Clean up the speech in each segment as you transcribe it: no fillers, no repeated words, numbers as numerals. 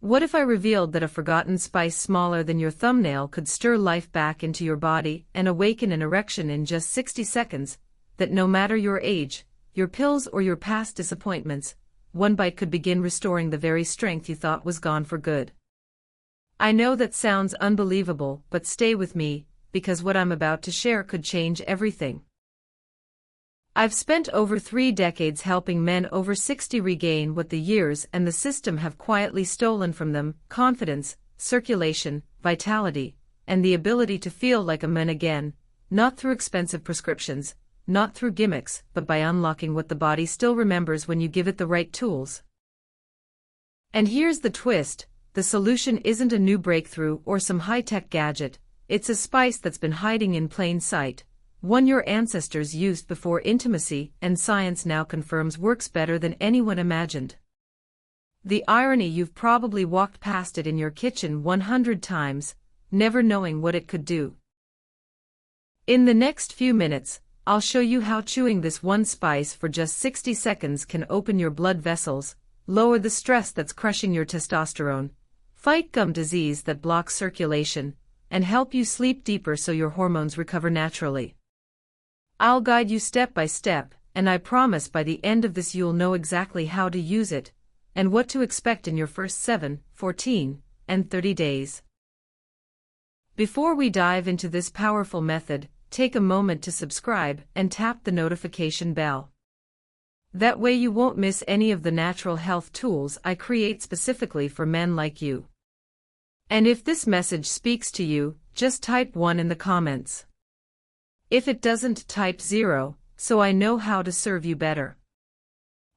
What if I revealed that a forgotten spice smaller than your thumbnail could stir life back into your body and awaken an erection in just 60 seconds, that no matter your age, your pills or your past disappointments, one bite could begin restoring the very strength you thought was gone for good? I know that sounds unbelievable, but stay with me, because what I'm about to share could change everything. I've spent over 3 decades helping men over 60 regain what the years and the system have quietly stolen from them: confidence, circulation, vitality, and the ability to feel like a man again, not through expensive prescriptions, not through gimmicks, but by unlocking what the body still remembers when you give it the right tools. And here's the twist: the solution isn't a new breakthrough or some high-tech gadget, it's a spice that's been hiding in plain sight, one your ancestors used before intimacy, and science now confirms works better than anyone imagined. The irony: you've probably walked past it in your kitchen 100 times, never knowing what it could do. In the next few minutes, I'll show you how chewing this one spice for just 60 seconds can open your blood vessels, lower the stress that's crushing your testosterone, fight gum disease that blocks circulation, and help you sleep deeper so your hormones recover naturally. I'll guide you step by step, and I promise by the end of this you'll know exactly how to use it, and what to expect in your first 7, 14, and 30 days. Before we dive into this powerful method, take a moment to subscribe and tap the notification bell. That way you won't miss any of the natural health tools I create specifically for men like you. And if this message speaks to you, just type 1 in the comments. If it doesn't, type 0, so I know how to serve you better.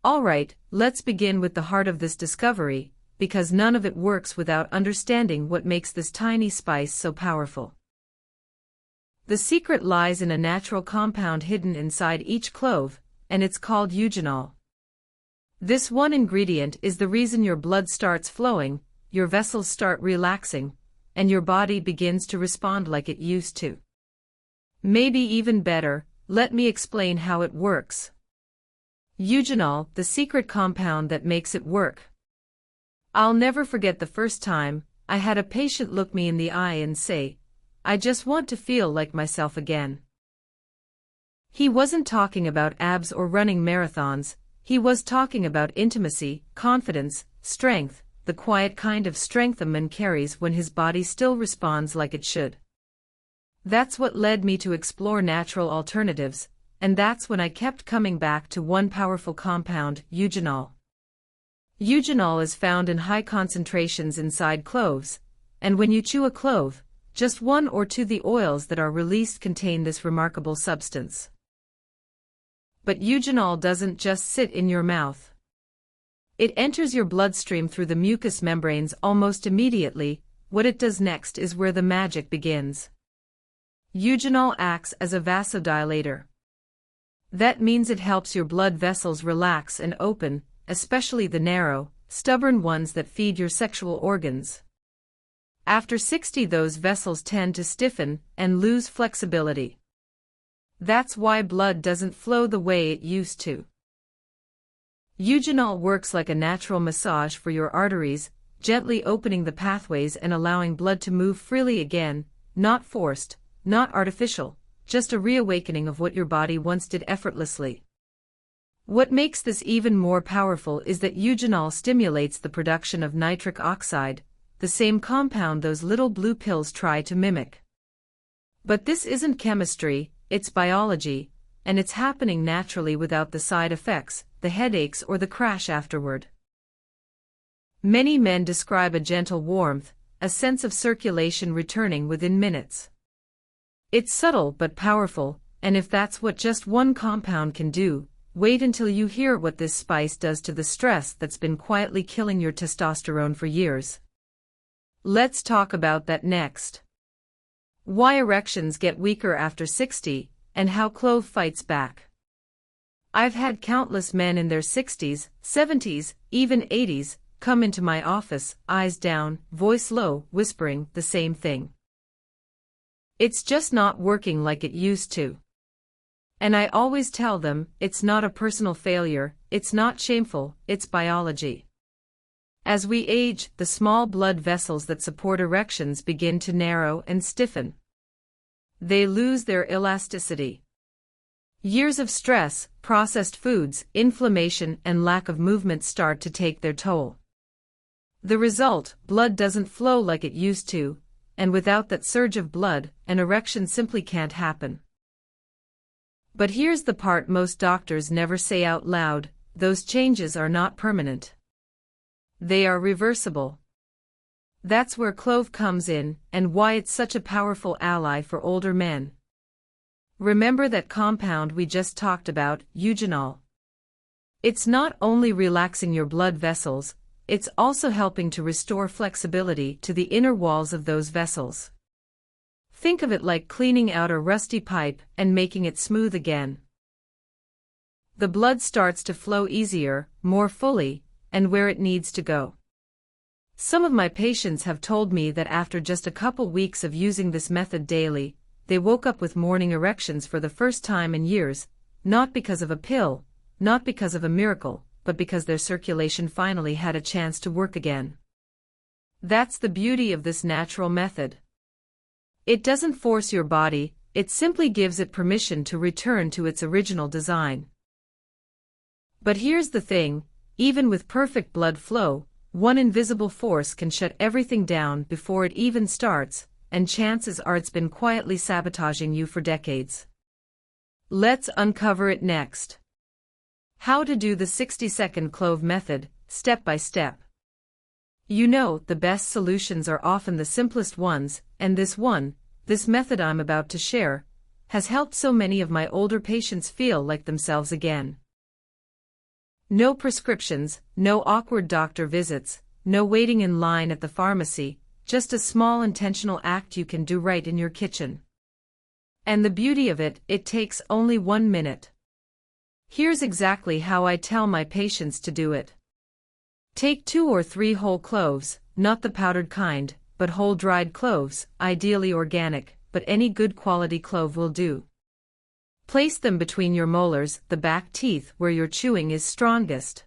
Alright, let's begin with the heart of this discovery, because none of it works without understanding what makes this tiny spice so powerful. The secret lies in a natural compound hidden inside each clove, and it's called eugenol. This one ingredient is the reason your blood starts flowing, your vessels start relaxing, and your body begins to respond like it used to. Maybe even better, let me explain how it works. Eugenol, the secret compound that makes it work. I'll never forget the first time I had a patient look me in the eye and say, "I just want to feel like myself again." He wasn't talking about abs or running marathons, he was talking about intimacy, confidence, strength, the quiet kind of strength a man carries when his body still responds like it should. That's what led me to explore natural alternatives, and that's when I kept coming back to one powerful compound: eugenol. Eugenol is found in high concentrations inside cloves, and when you chew a clove, just 1 or 2 the oils that are released contain this remarkable substance. But eugenol doesn't just sit in your mouth. It enters your bloodstream through the mucous membranes almost immediately. What it does next is where the magic begins. Eugenol acts as a vasodilator. That means it helps your blood vessels relax and open, especially the narrow, stubborn ones that feed your sexual organs. After 60, those vessels tend to stiffen and lose flexibility. That's why blood doesn't flow the way it used to. Eugenol works like a natural massage for your arteries, gently opening the pathways and allowing blood to move freely again, not forced, not artificial, just a reawakening of what your body once did effortlessly. What makes this even more powerful is that eugenol stimulates the production of nitric oxide, the same compound those little blue pills try to mimic. But this isn't chemistry, it's biology, and it's happening naturally without the side effects, the headaches or the crash afterward. Many men describe a gentle warmth, a sense of circulation returning within minutes. It's subtle but powerful, and if that's what just one compound can do, wait until you hear what this spice does to the stress that's been quietly killing your testosterone for years. Let's talk about that next. Why erections get weaker after 60, and how clove fights back. I've had countless men in their 60s, 70s, even 80s, come into my office, eyes down, voice low, whispering the same thing. It's just not working like it used to. And I always tell them, it's not a personal failure, it's not shameful, it's biology. As we age, the small blood vessels that support erections begin to narrow and stiffen. They lose their elasticity. Years of stress, processed foods, inflammation, and lack of movement start to take their toll. The result, blood doesn't flow like it used to, and without that surge of blood, an erection simply can't happen. But here's the part most doctors never say out loud: those changes are not permanent. They are reversible. That's where clove comes in, and why it's such a powerful ally for older men. Remember that compound we just talked about, eugenol. It's not only relaxing your blood vessels, it's also helping to restore flexibility to the inner walls of those vessels. Think of it like cleaning out a rusty pipe and making it smooth again. The blood starts to flow easier, more fully, and where it needs to go. Some of my patients have told me that after just a couple weeks of using this method daily, they woke up with morning erections for the first time in years, not because of a pill, not because of a miracle, but because their circulation finally had a chance to work again. That's the beauty of this natural method. It doesn't force your body, it simply gives it permission to return to its original design. But here's the thing: even with perfect blood flow, one invisible force can shut everything down before it even starts, and chances are it's been quietly sabotaging you for decades. Let's uncover it next. How to do the 60-second clove method, step by step. You know, the best solutions are often the simplest ones, and this method I'm about to share, has helped so many of my older patients feel like themselves again. No prescriptions, no awkward doctor visits, no waiting in line at the pharmacy, just a small intentional act you can do right in your kitchen. And the beauty of it, it takes only 1 minute. Here's exactly how I tell my patients to do it. Take 2 or 3 whole cloves, not the powdered kind, but whole dried cloves, ideally organic, but any good quality clove will do. Place them between your molars, the back teeth where your chewing is strongest.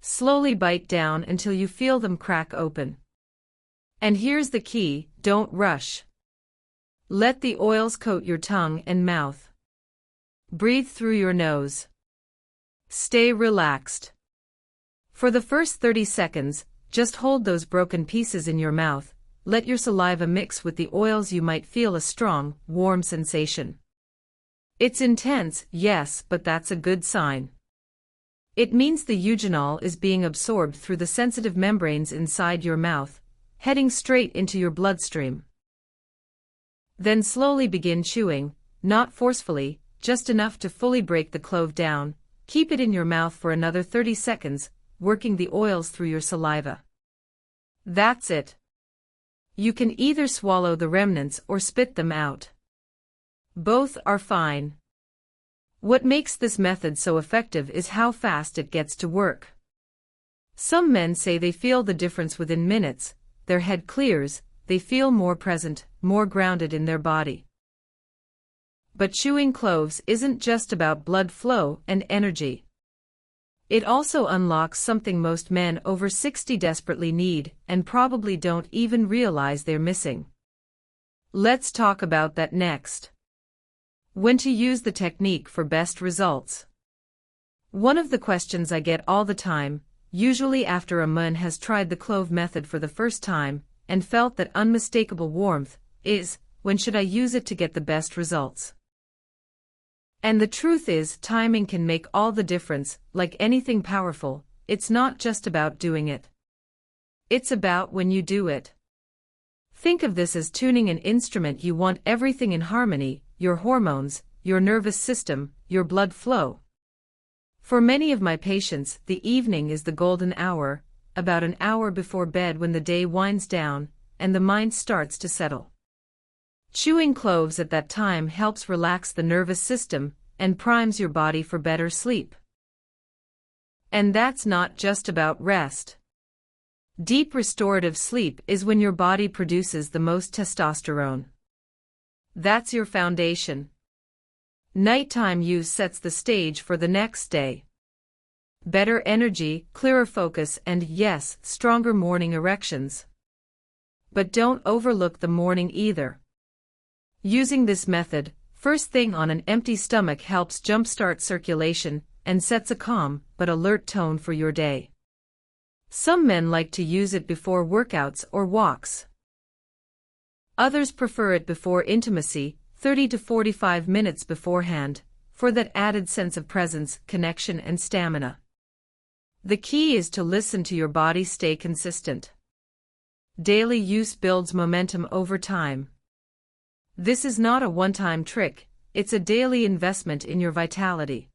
Slowly bite down until you feel them crack open. And here's the key: don't rush. Let the oils coat your tongue and mouth. Breathe through your nose. Stay relaxed. For the first 30 seconds, just hold those broken pieces in your mouth, let your saliva mix with the oils. You might feel a strong, warm sensation. It's intense, yes, but that's a good sign. It means the eugenol is being absorbed through the sensitive membranes inside your mouth, heading straight into your bloodstream. Then slowly begin chewing, not forcefully, just enough to fully break the clove down. Keep it in your mouth for another 30 seconds, working the oils through your saliva. That's it. You can either swallow the remnants or spit them out. Both are fine. What makes this method so effective is how fast it gets to work. Some men say they feel the difference within minutes, their head clears, they feel more present, more grounded in their body. But chewing cloves isn't just about blood flow and energy. It also unlocks something most men over 60 desperately need and probably don't even realize they're missing. Let's talk about that next. When to use the technique for best results. One of the questions I get all the time, usually after a man has tried the clove method for the first time and felt that unmistakable warmth, is, when should I use it to get the best results? And the truth is, timing can make all the difference. Like anything powerful, it's not just about doing it. It's about when you do it. Think of this as tuning an instrument. You want everything in harmony: your hormones, your nervous system, your blood flow. For many of my patients, the evening is the golden hour, about an hour before bed when the day winds down and the mind starts to settle. Chewing cloves at that time helps relax the nervous system and primes your body for better sleep. And that's not just about rest. Deep restorative sleep is when your body produces the most testosterone. That's your foundation. Nighttime use sets the stage for the next day. better energy, clearer focus, and yes, stronger morning erections. But don't overlook the morning either. Using this method, first thing on an empty stomach helps jumpstart circulation and sets a calm but alert tone for your day. Some men like to use it before workouts or walks. Others prefer it before intimacy, 30 to 45 minutes beforehand, for that added sense of presence, connection, and stamina. The key is to listen to your body, stay consistent. Daily use builds momentum over time. This is not a one-time trick, it's a daily investment in your vitality.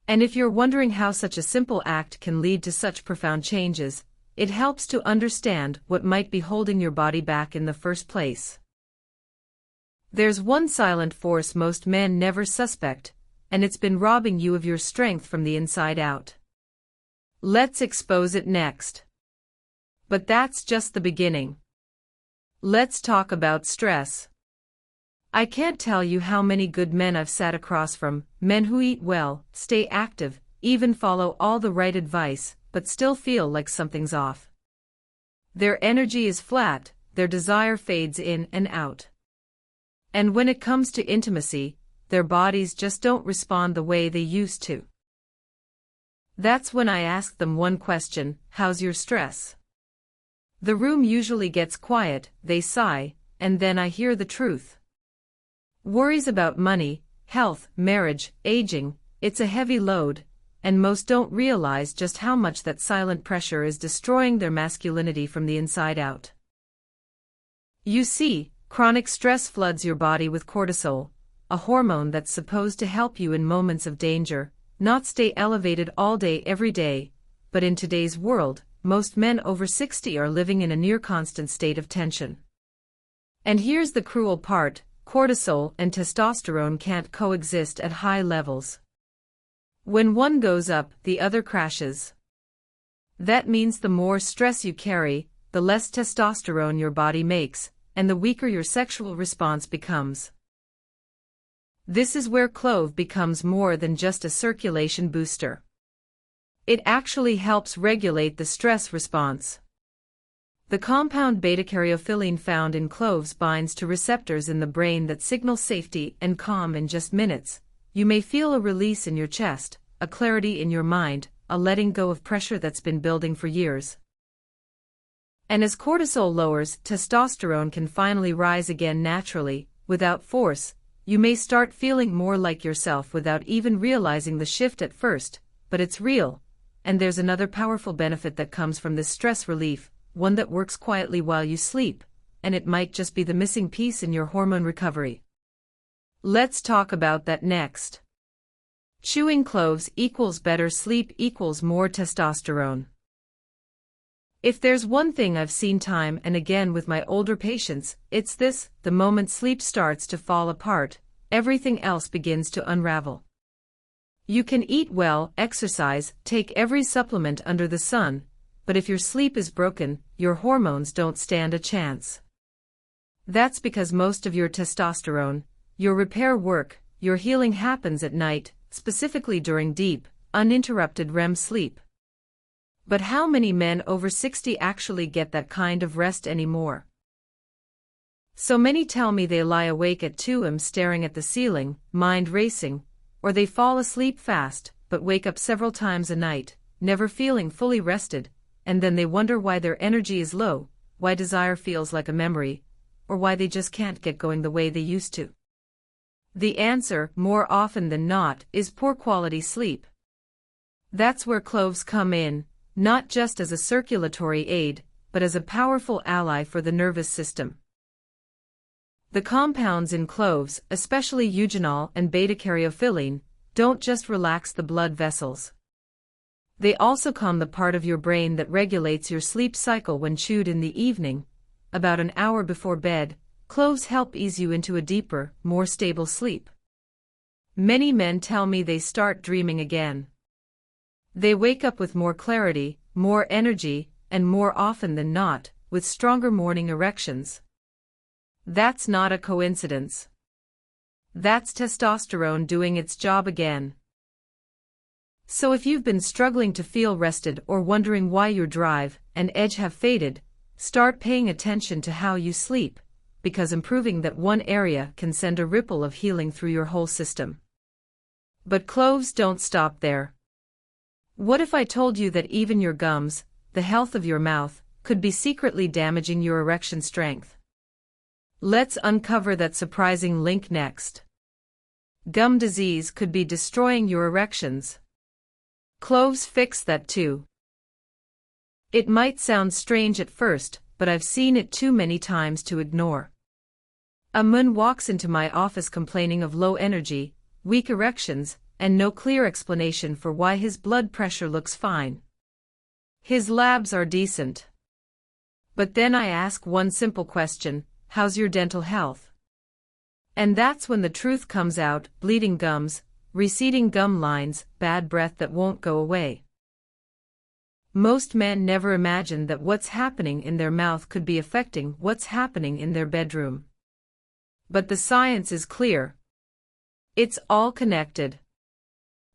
And if you're wondering how such a simple act can lead to such profound changes, it helps to understand what might be holding your body back in the first place. There's one silent force most men never suspect, and it's been robbing you of your strength from the inside out. Let's expose it next. But that's just the beginning. Let's talk about stress. I can't tell you how many good men I've sat across from, men who eat well, stay active, even follow all the right advice, but still feel like something's off. Their energy is flat, their desire fades in and out. And when it comes to intimacy, their bodies just don't respond the way they used to. That's when I ask them one question: how's your stress? The room usually gets quiet, they sigh, and then I hear the truth. Worries about money, health, marriage, aging, it's a heavy load, and most don't realize just how much that silent pressure is destroying their masculinity from the inside out. You see, chronic stress floods your body with cortisol, a hormone that's supposed to help you in moments of danger, not stay elevated all day every day, but in today's world, most men over 60 are living in a near-constant state of tension. And here's the cruel part: cortisol and testosterone can't coexist at high levels. When one goes up, the other crashes. That means the more stress you carry, the less testosterone your body makes, and the weaker your sexual response becomes. This is where clove becomes more than just a circulation booster. It actually helps regulate the stress response. The compound beta-caryophyllene found in cloves binds to receptors in the brain that signal safety and calm in just minutes. You may feel a release in your chest, a clarity in your mind, a letting go of pressure that's been building for years. And as cortisol lowers, testosterone can finally rise again naturally, without force. You may start feeling more like yourself without even realizing the shift at first, but it's real. And there's another powerful benefit that comes from this stress relief, one that works quietly while you sleep, and it might just be the missing piece in your hormone recovery. Let's talk about that next. Chewing cloves equals better sleep equals more testosterone. If there's one thing I've seen time and again with my older patients, it's this: the moment sleep starts to fall apart, everything else begins to unravel. You can eat well, exercise, take every supplement under the sun, but if your sleep is broken, your hormones don't stand a chance. That's because most of your testosterone, your repair work, your healing happens at night, specifically during deep, uninterrupted REM sleep. But how many men over 60 actually get that kind of rest anymore? So many tell me they lie awake at 2 a.m. staring at the ceiling, mind racing, or they fall asleep fast, but wake up several times a night, never feeling fully rested, and then they wonder why their energy is low, why desire feels like a memory, or why they just can't get going the way they used to. The answer, more often than not, is poor quality sleep. That's where cloves come in, not just as a circulatory aid, but as a powerful ally for the nervous system. The compounds in cloves, especially eugenol and beta-caryophyllene, don't just relax the blood vessels. They also calm the part of your brain that regulates your sleep cycle. When chewed in the evening, about an hour before bed, cloves help ease you into a deeper, more stable sleep. Many men tell me they start dreaming again. They wake up with more clarity, more energy, and more often than not, with stronger morning erections. That's not a coincidence. That's testosterone doing its job again. So if you've been struggling to feel rested or wondering why your drive and edge have faded, start paying attention to how you sleep, because improving that one area can send a ripple of healing through your whole system. But cloves don't stop there. What if I told you that even your gums, the health of your mouth, could be secretly damaging your erection strength? Let's uncover that surprising link next. Gum disease could be destroying your erections. Cloves fix that too. It might sound strange at first, but I've seen it too many times to ignore. A man walks into my office complaining of low energy, weak erections, and no clear explanation for why his blood pressure looks fine. His labs are decent. But then I ask one simple question: how's your dental health? And that's when the truth comes out: bleeding gums, receding gum lines, bad breath that won't go away. Most men never imagine that what's happening in their mouth could be affecting what's happening in their bedroom. But the science is clear. It's all connected.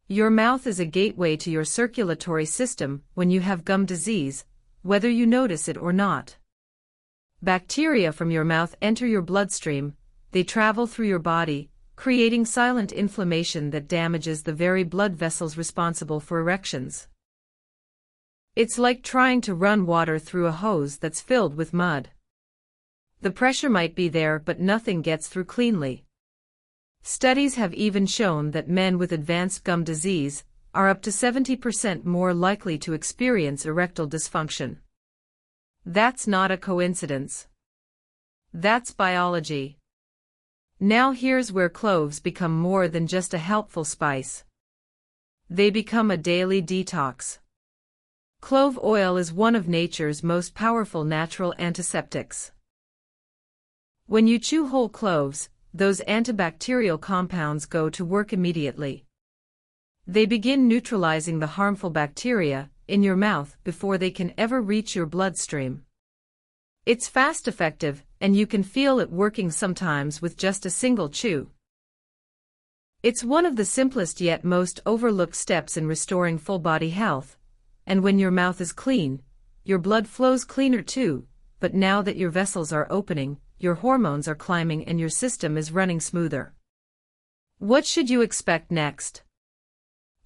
Your mouth is a gateway to your circulatory system when you have gum disease, whether you notice it or not. Bacteria from your mouth enter your bloodstream, they travel through your body, creating silent inflammation that damages the very blood vessels responsible for erections. It's like trying to run water through a hose that's filled with mud. The pressure might be there, but nothing gets through cleanly. Studies have even shown that men with advanced gum disease are up to 70% more likely to experience erectile dysfunction. That's not a coincidence. That's biology. Now here's where cloves become more than just a helpful spice. They become a daily detox. Clove oil is one of nature's most powerful natural antiseptics. When you chew whole cloves, those antibacterial compounds go to work immediately. They begin neutralizing the harmful bacteria in your mouth before they can ever reach your bloodstream. It's fast, effective, and you can feel it working sometimes with just a single chew. It's one of the simplest yet most overlooked steps in restoring full body health. And when your mouth is clean, your blood flows cleaner too. But now that your vessels are opening, your hormones are climbing, and your system is running smoother. What should you expect next?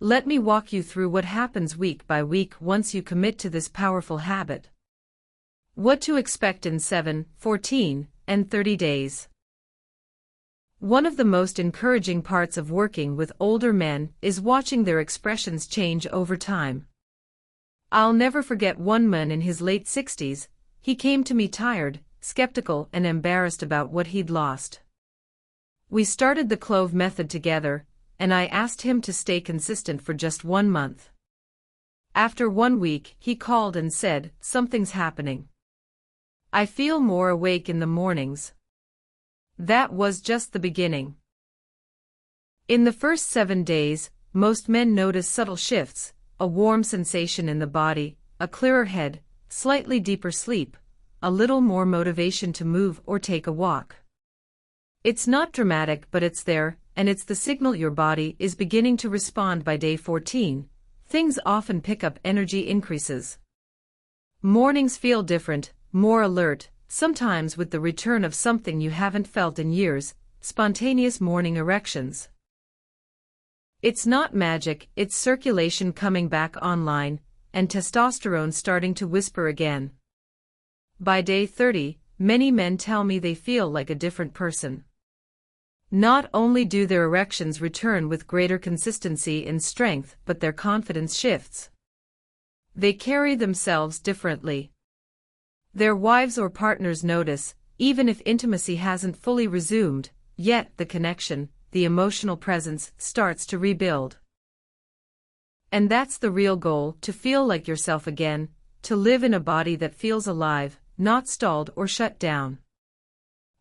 Let me walk you through what happens week by week once you commit to this powerful habit. What to expect in 7, 14, and 30 days. One of the most encouraging parts of working with older men is watching their expressions change over time. I'll never forget one man in his late 60s. He came to me tired, skeptical, and embarrassed about what he'd lost. We started the clove method together, and I asked him to stay consistent for just 1 month. After 1 week, he called and said, "Something's happening. I feel more awake in the mornings." That was just the beginning. In the first 7 days, most men notice subtle shifts: a warm sensation in the body, a clearer head, slightly deeper sleep, a little more motivation to move or take a walk. It's not dramatic, but it's there, and it's the signal your body is beginning to respond. By day 14, things often pick up, energy increases. Mornings feel different, more alert, sometimes with the return of something you haven't felt in years: spontaneous morning erections. It's not magic, it's circulation coming back online, and testosterone starting to whisper again. By day 30, many men tell me they feel like a different person. Not only do their erections return with greater consistency and strength, but their confidence shifts. They carry themselves differently. Their wives or partners notice, even if intimacy hasn't fully resumed, yet the connection, the emotional presence, starts to rebuild. And that's the real goal: to feel like yourself again, to live in a body that feels alive, not stalled or shut down.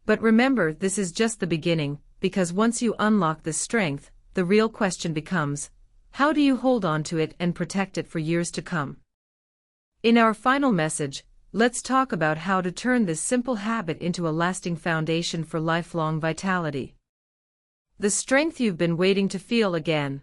But remember, this is just the beginning, because once you unlock this strength, the real question becomes, how do you hold on to it and protect it for years to come? In our final message, let's talk about how to turn this simple habit into a lasting foundation for lifelong vitality. The strength you've been waiting to feel again.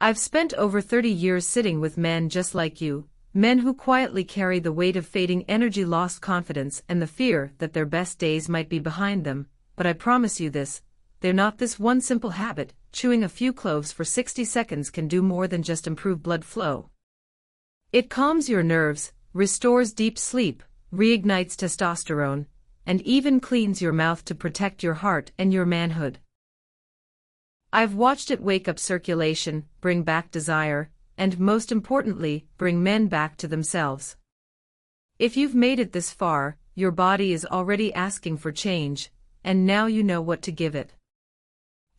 I've spent over 30 years sitting with men just like you, men who quietly carry the weight of fading energy, lost confidence, and the fear that their best days might be behind them, but I promise you this, they're not. This one simple habit, chewing a few cloves for 60 seconds, can do more than just improve blood flow. It calms your nerves, restores deep sleep, reignites testosterone, and even cleans your mouth to protect your heart and your manhood. I've watched it wake up circulation, bring back desire, and most importantly, bring men back to themselves. If you've made it this far, your body is already asking for change, and now you know what to give it.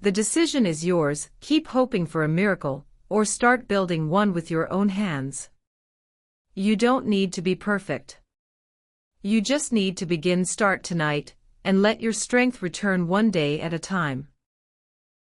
The decision is yours. Keep hoping for a miracle, or start building one with your own hands. You don't need to be perfect. You just need to begin. Start tonight, and let your strength return one day at a time.